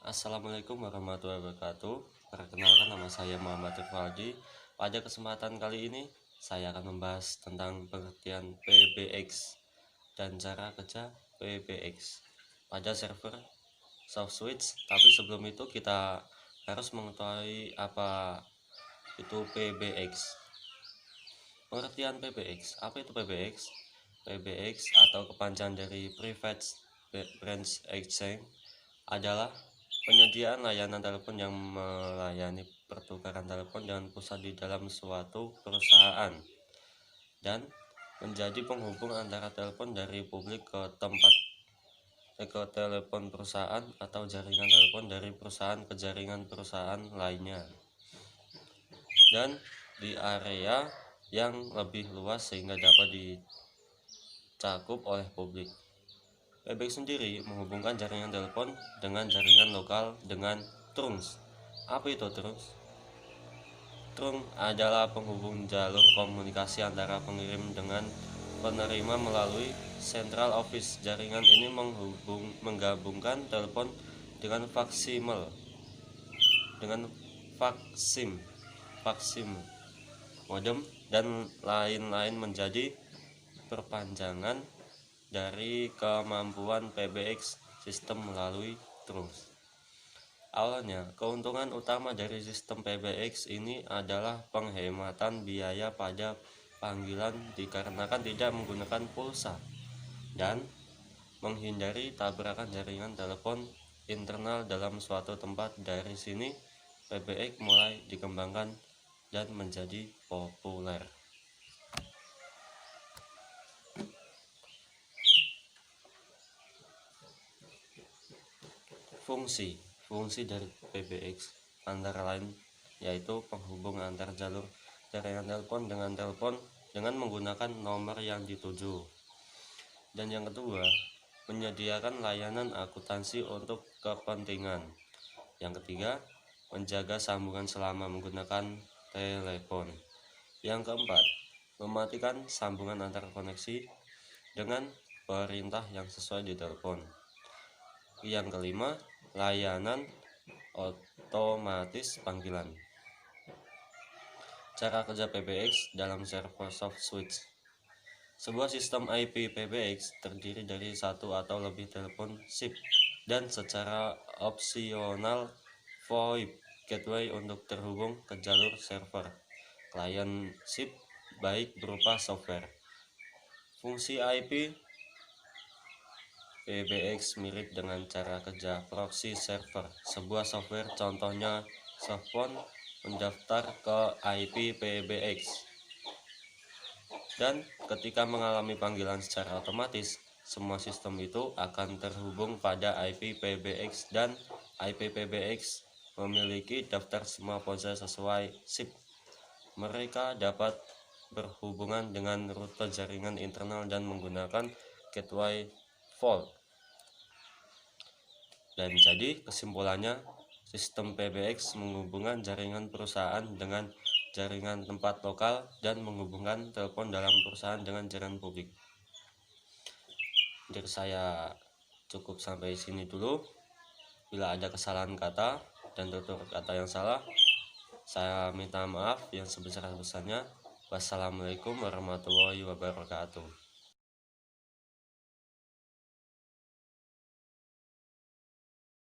Assalamualaikum warahmatullahi wabarakatuh. Perkenalkan, nama saya Muhammad Rifaldi. Pada kesempatan kali ini saya akan membahas tentang pengertian PBX dan cara kerja PBX pada server SoftSwitch. Tapi sebelum itu kita harus mengetahui apa itu PBX. Pengertian PBX. Apa itu PBX? PBX atau kepanjangan dari Private Branch Exchange adalah penyediaan layanan telepon yang melayani pertukaran telepon dengan pusat di dalam suatu perusahaan dan menjadi penghubung antara telepon dari publik ke telepon perusahaan atau jaringan telepon dari perusahaan ke jaringan perusahaan lainnya dan di area yang lebih luas sehingga dapat dicakup oleh publik. PBX sendiri menghubungkan jaringan telepon dengan jaringan lokal dengan trunks. Apa itu trunks? Trunk adalah penghubung jalur komunikasi antara pengirim dengan penerima melalui central office. Jaringan ini menggabungkan telepon dengan faksim, modem dan lain-lain menjadi perpanjangan dari kemampuan PBX sistem melalui trunks. Awalnya, keuntungan utama dari sistem PBX ini adalah penghematan biaya pada panggilan dikarenakan tidak menggunakan pulsa dan menghindari tabrakan jaringan telepon internal dalam suatu tempat. Dari sini, PBX mulai dikembangkan dan menjadi populer. Fungsi dari PBX antara lain yaitu penghubung antar jalur jaringan telepon dengan menggunakan nomor yang dituju. Dan yang kedua, menyediakan layanan akuntansi untuk kepentingan. Yang ketiga, menjaga sambungan selama menggunakan telepon. Yang keempat, mematikan sambungan antar koneksi dengan perintah yang sesuai di telepon. Yang kelima, layanan otomatis panggilan. Cara kerja PBX dalam server SoftSwitch. Sebuah sistem IP PBX terdiri dari satu atau lebih telepon SIP dan secara opsional VoIP gateway untuk terhubung ke jalur server klien SIP baik berupa software. Fungsi IP PBX mirip dengan cara kerja proxy server. Sebuah software, contohnya Softphone, mendaftar ke IP PBX dan ketika mengalami panggilan secara otomatis, semua sistem itu akan terhubung pada IP PBX dan IP PBX memiliki daftar semua ponsel sesuai SIP. Mereka dapat berhubungan dengan rute jaringan internal dan menggunakan gateway vault. Dan jadi kesimpulannya, sistem PBX menghubungkan jaringan perusahaan dengan jaringan tempat lokal dan menghubungkan telepon dalam perusahaan dengan jaringan publik. Dari saya cukup sampai sini dulu. Bila ada kesalahan kata dan tutur kata yang salah, saya minta maaf yang sebesar-besarnya. Wassalamualaikum warahmatullahi wabarakatuh.